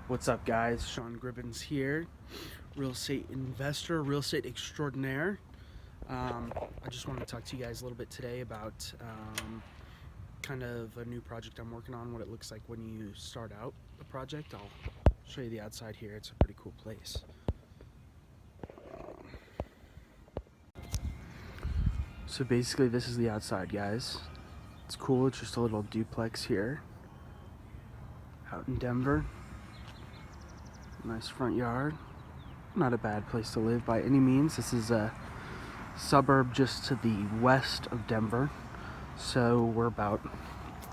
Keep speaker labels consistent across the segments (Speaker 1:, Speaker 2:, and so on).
Speaker 1: What's up, guys? Sean Gribbons here, real estate investor, real estate extraordinaire. I just want to talk to you guys a little bit today about kind of a new project I'm working on, what it looks like when you start out a project. I'll show you the outside here. It's a pretty cool place. So basically, this is the outside, guys. It's cool. It's just a little duplex here out in Denver. Nice front yard. Not a bad place to live by any means. This is a suburb just to the west of Denver. So we're about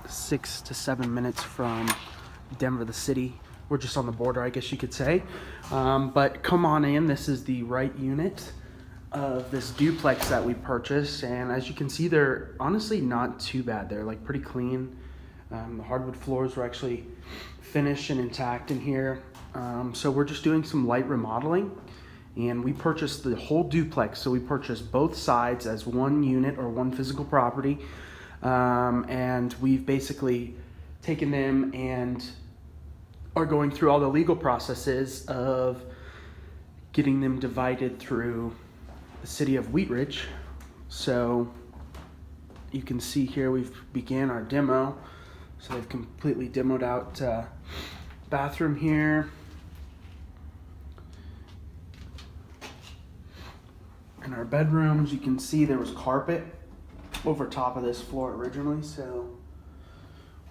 Speaker 1: 6 to 7 minutes from Denver, the city. We're just on the border, I guess you could say. But come on in. This is the right unit of this duplex that we purchased. And as you can see, they're honestly not too bad. They're like pretty clean. The hardwood floors were actually finished and intact in here. So we're just doing some light remodeling, and we purchased the whole duplex. So we purchased both sides as one unit or one physical property. And we've basically taken them and are going through all the legal processes of getting them divided through the city of Wheat Ridge. So you can see here we've began our demo. So they've completely demoed out bathroom here. In our bedrooms, you can see there was carpet over top of this floor originally, so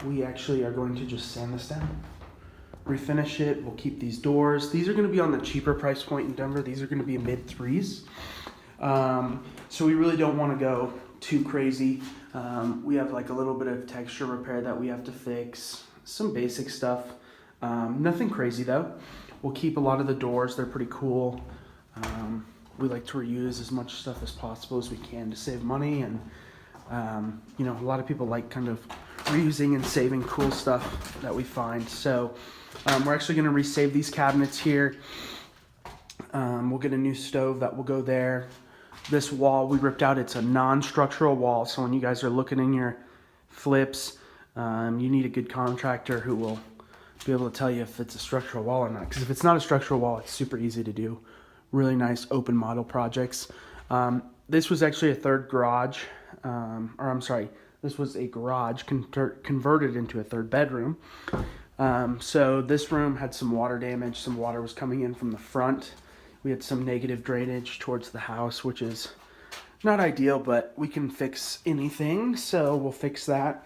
Speaker 1: we actually are going to just sand this down, refinish it. We'll keep these doors. These are going to be on the cheaper price point in Denver. These are going to be mid threes. So we really don't want to go too crazy. We have like a little bit of texture repair that we have to fix, some basic stuff. Nothing crazy though. We'll keep a lot of the doors. They're pretty cool. We like to reuse as much stuff as possible as we can to save money, and you know, a lot of people like kind of reusing and saving cool stuff that we find. So we're actually going to resave these cabinets here. We'll get a new stove that will go there. This wall we ripped out, it's a non-structural wall, so when you guys are looking in your flips, you need a good contractor who will be able to tell you if it's a structural wall or not, because if it's not a structural wall, it's super easy to do. Really nice open model projects. This was actually a third garage, this was a garage converted into a third bedroom. So this room had some water damage. Some water was coming in from the front. We had some negative drainage towards the house, which is not ideal, but we can fix anything. So we'll fix that,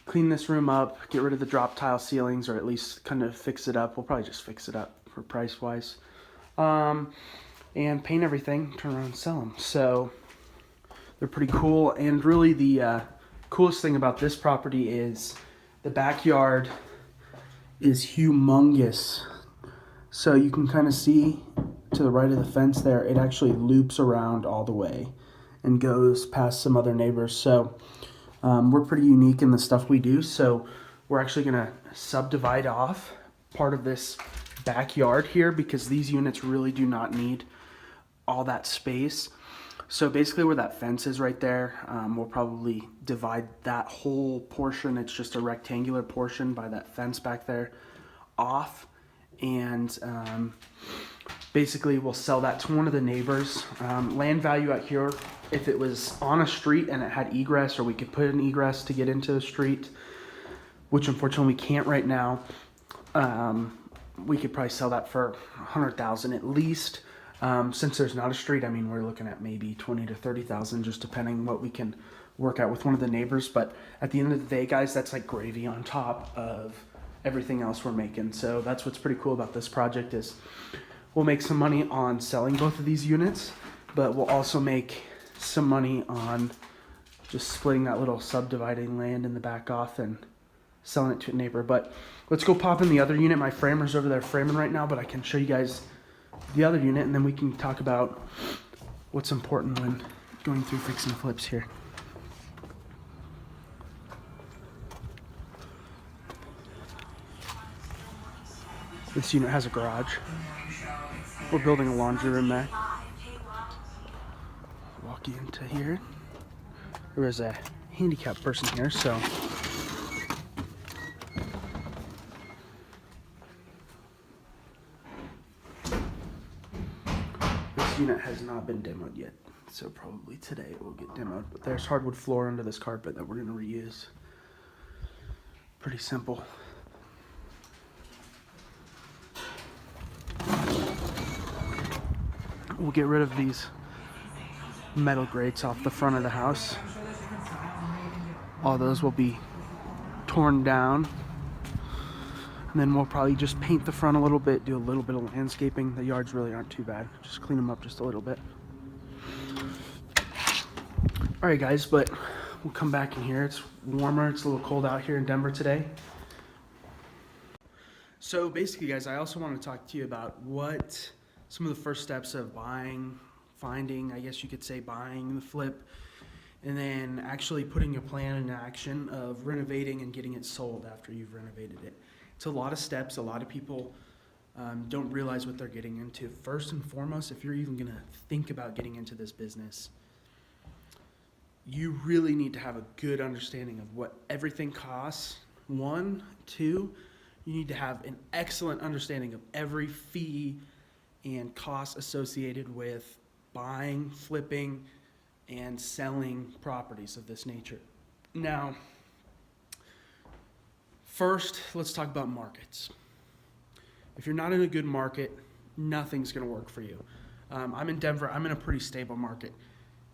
Speaker 1: clean this room up, get rid of the drop tile ceilings, or at least kind of fix it up. We'll probably just fix it up for price wise. And paint everything, turn around and sell them. So they're pretty cool. And really the coolest thing about this property is the backyard is humongous. So you can kind of see to the right of the fence there, it actually loops around all the way and goes past some other neighbors. So we're pretty unique in the stuff we do. So we're actually gonna subdivide off part of this backyard here, because these units really do not need all that space. So basically where that fence is right there, we'll probably divide that whole portion, it's just a rectangular portion by that fence back there, off, and basically we'll sell that to one of the neighbors. Land value out here, if it was on a street and it had egress, or we could put an egress to get into the street, which unfortunately we can't right now, we could probably sell that for $100,000 at least. Since there's not a street, I mean, we're looking at maybe $20,000 to $30,000, just depending what we can work out with one of the neighbors. But at the end of the day, guys, that's like gravy on top of everything else we're making. So that's what's pretty cool about this project, is we'll make some money on selling both of these units, but we'll also make some money on just splitting that little subdividing land in the back off and selling it to a neighbor. But let's go pop in the other unit. My framer's over there framing right now, but I can show you guys the other unit, and then we can talk about what's important when going through fixing flips here. This unit has a garage. We're building a laundry room there. Walk into here. There was a handicapped person here, so This unit has not been demoed yet, so probably today it will get demoed. But there's hardwood floor under this carpet that we're going to reuse. Pretty simple. We'll get rid of these metal grates off the front of the house. All those will be torn down. And then we'll probably just paint the front a little bit, do a little bit of landscaping. The yards really aren't too bad. Just clean them up just a little bit. All right, guys, but we'll come back in here. It's warmer. It's a little cold out here in Denver today. So basically, guys, I also want to talk to you about what some of the first steps of buying, finding, I guess you could say buying the flip, and then actually putting a plan in action of renovating and getting it sold after you've renovated it. It's a lot of steps. A lot of people don't realize what they're getting into. First and foremost, if you're even going to think about getting into this business, you really need to have a good understanding of what everything costs. One, two, you need to have an excellent understanding of every fee and cost associated with buying, flipping, and selling properties of this nature. Now, first, let's talk about markets. If you're not in a good market, nothing's going to work for you. I'm in Denver. I'm in a pretty stable market.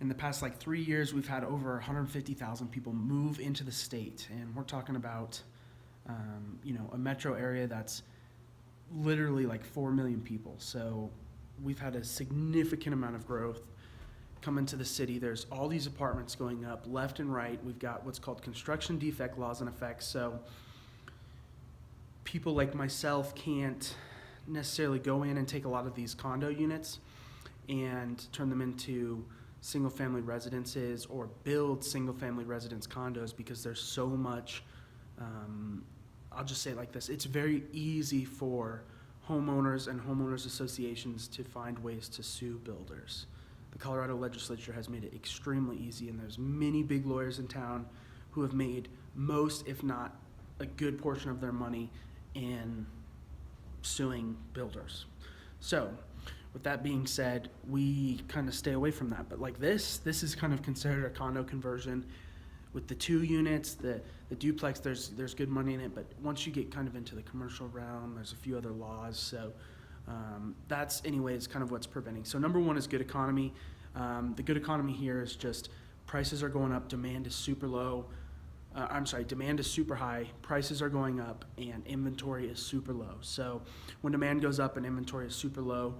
Speaker 1: In the past 3 years, we've had over 150,000 people move into the state, and we're talking about a metro area that's literally 4 million people. So we've had a significant amount of growth come into the city. There's all these apartments going up left and right. We've got what's called construction defect laws in effect. So people like myself can't necessarily go in and take a lot of these condo units and turn them into single family residences or build single family residence condos because there's so much, I'll just say it like this, it's very easy for homeowners and homeowners associations to find ways to sue builders. The Colorado legislature has made it extremely easy, and there's many big lawyers in town who have made most, if not a good portion of their money in suing builders. So with that being said, we kind of stay away from that. But this is kind of considered a condo conversion. With the 2 units, the duplex, there's good money in it. But once you get kind of into the commercial realm, there's a few other laws. So that's anyways kind of what's preventing. So number one is good economy. The good economy here is just prices are going up, demand is super low. Demand is super high, prices are going up, and inventory is super low. So when demand goes up and inventory is super low,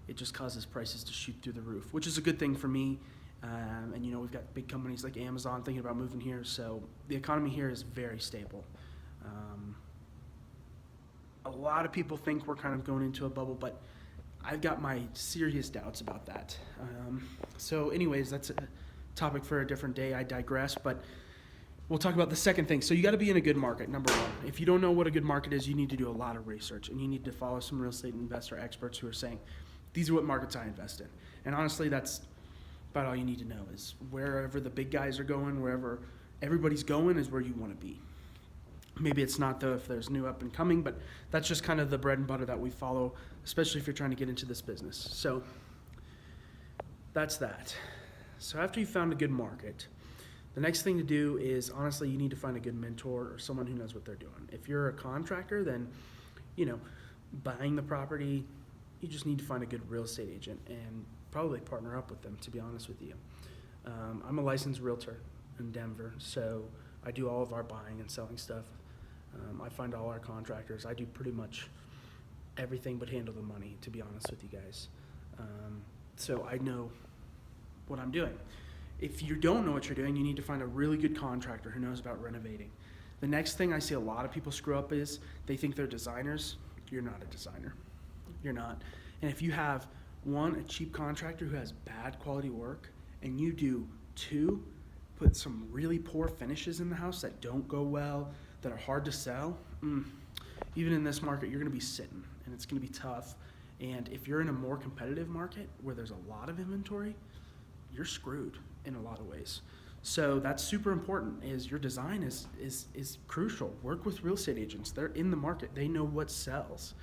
Speaker 1: it just causes prices to shoot through the roof, which is a good thing for me. And we've got big companies like Amazon thinking about moving here. So the economy here is very stable. A lot of people think we're kind of going into a bubble, but I've got my serious doubts about that. So anyways, that's a topic for a different day. I digress, but we'll talk about the second thing. So you got to be in a good market, number one. If you don't know what a good market is, you need to do a lot of research, and you need to follow some real estate investor experts who are saying, these are what markets I invest in. And honestly, that's about all you need to know is wherever the big guys are going, wherever everybody's going is where you want to be. Maybe it's not, though, if there's new up and coming, but that's just kind of the bread and butter that we follow, especially if you're trying to get into this business. So that's that. So after you found a good market, the next thing to do is, honestly, you need to find a good mentor or someone who knows what they're doing. If you're a contractor, then, buying the property, you just need to find a good real estate agent and probably partner up with them, to be honest with you. I'm a licensed realtor in Denver, so I do all of our buying and selling stuff. I find all our contractors. I do pretty much everything but handle the money, to be honest with you guys. So I know what I'm doing. If you don't know what you're doing, you need to find a really good contractor who knows about renovating. The next thing I see a lot of people screw up is they think they're designers. You're not a designer. You're not. And if you have, one, a cheap contractor who has bad quality work, and you do, two, put some really poor finishes in the house that don't go well, that are hard to sell, even in this market, you're going to be sitting, and it's going to be tough. And if you're in a more competitive market where there's a lot of inventory, you're screwed in a lot of ways. So that's super important, is your design is crucial. Work with real estate agents. They're in the market. They know what sells.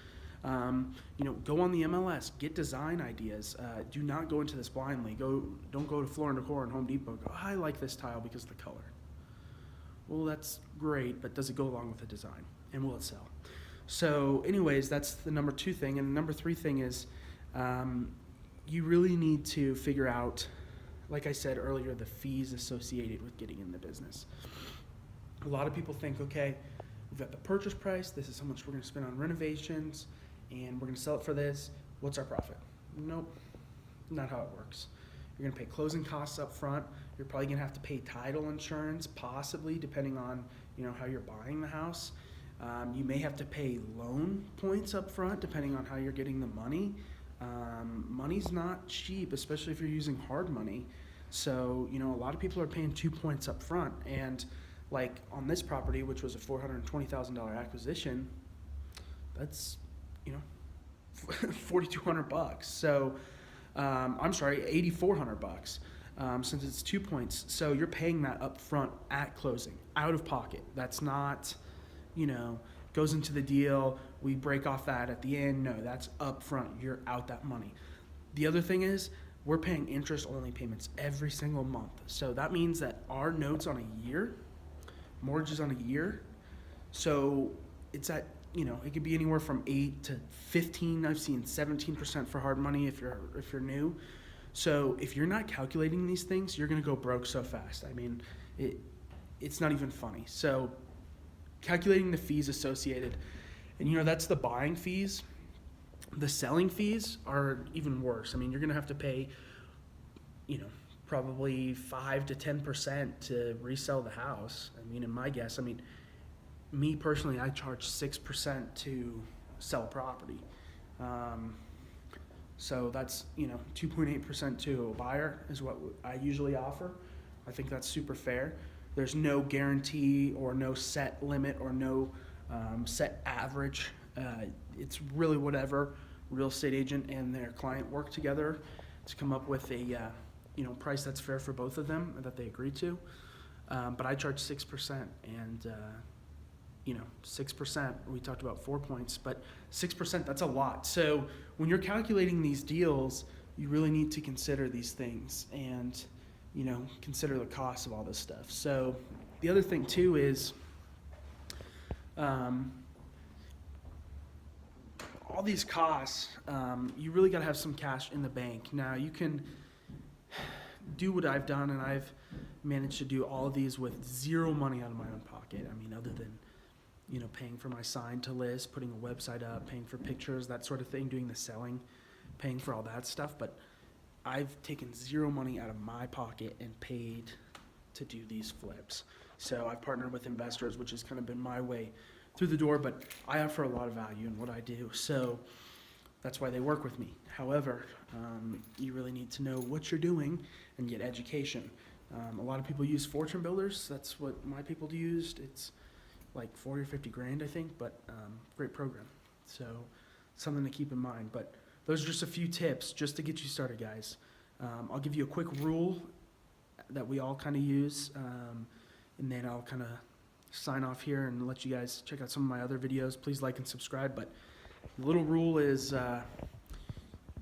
Speaker 1: Go on the MLS, get design ideas. Do not go into this blindly. Don't go to Floor and Decor and Home Depot. Go, I like this tile because of the color. Well, that's great, but does it go along with the design? And will it sell? So anyways, that's the number 2 thing. And the number 3 thing is you really need to figure out, like I said earlier, the fees associated with getting in the business. A lot of people think, okay, we've got the purchase price, this is how much we're going to spend on renovations, and we're going to sell it for this. What's our profit? Nope, not how it works. You're going to pay closing costs up front. You're probably going to have to pay title insurance, possibly, depending on how you're buying the house. You may have to pay loan points up front, depending on how you're getting the money. Money's not cheap, especially if you're using hard money. So, a lot of people are paying 2 points up front. And like on this property, which was a $420,000 acquisition, that's, $4,200. So, I'm sorry, $8,400 since it's 2 points. So you're paying that up front at closing, out of pocket. That's not, goes into the deal, we break off that at the end. No, that's up front. You're out that money. The other thing is we're paying interest-only payments every single month. So that means that our notes on a year, mortgages on a year, so it's at, it could be anywhere from 8 to 15. I've seen 17% for hard money if you're new. So if you're not calculating these things, you're going to go broke so fast. I mean, it's not even funny. So calculating the fees associated, and that's the buying fees. The selling fees are even worse. I mean, you're going to have to pay, probably 5 to 10% to resell the house. I mean, in my guess, me personally, I charge 6% to sell property. So that's, 2.8% to a buyer is what I usually offer. I think that's super fair. There's no guarantee or no set limit or no set average. It's really whatever real estate agent and their client work together to come up with a price that's fair for both of them that they agree to. But I charge 6%, and 6%, we talked about 4 points, but 6%, that's a lot. So when you're calculating these deals, you really need to consider these things and, consider the cost of all this stuff. So the other thing too is all these costs, you really got to have some cash in the bank. Now you can do what I've done, and I've managed to do all of these with zero money out of my own pocket. Other than paying for my sign to list, putting a website up, paying for pictures, that sort of thing, doing the selling, paying for all that stuff. But I've taken zero money out of my pocket and paid to do these flips. So I've partnered with investors, which has kind of been my way through the door, but I offer a lot of value in what I do. So that's why they work with me. However, you really need to know what you're doing and get education. A lot of people use fortune builders. That's what my people used. It's like 40 or 50 grand, I think, but great program. So something to keep in mind. But those are just a few tips just to get you started, guys. I'll give you a quick rule that we all kind of use, and then I'll kind of sign off here and let you guys check out some of my other videos. Please like and subscribe. But the little rule is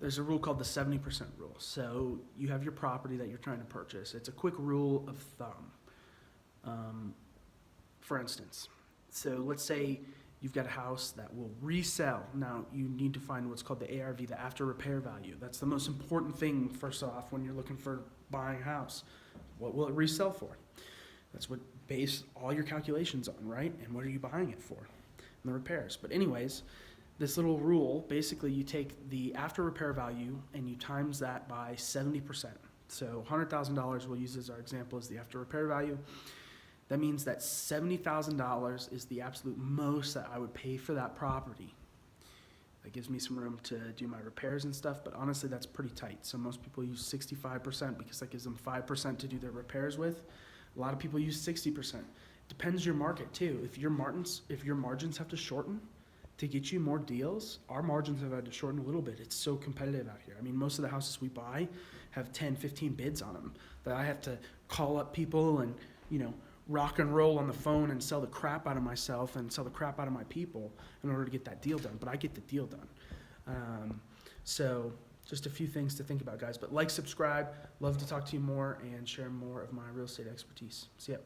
Speaker 1: there's a rule called the 70% rule. So you have your property that you're trying to purchase. It's a quick rule of thumb. For instance, so let's say you've got a house that will resell. Now you need to find what's called the ARV, the after repair value. That's the most important thing, first off, when you're looking for buying a house. What will it resell for? That's what base all your calculations on, right? And what are you buying it for? And the repairs. But anyways, this little rule, basically you take the after repair value and you times that by 70%. So $100,000 we'll use as our example as the after repair value. That means that $70,000 is the absolute most that I would pay for that property. That gives me some room to do my repairs and stuff, but honestly that's pretty tight. So most people use 65% because that gives them 5% to do their repairs with. A lot of people use 60%. Depends your market too. If your margins have to shorten to get you more deals, our margins have had to shorten a little bit. It's so competitive out here. Most of the houses we buy have 10, 15 bids on them that I have to call up people and, rock and roll on the phone and sell the crap out of myself and sell the crap out of my people in order to get that deal done. But I get the deal done. So just a few things to think about, guys. But like, subscribe. Love to talk to you more and share more of my real estate expertise. See ya.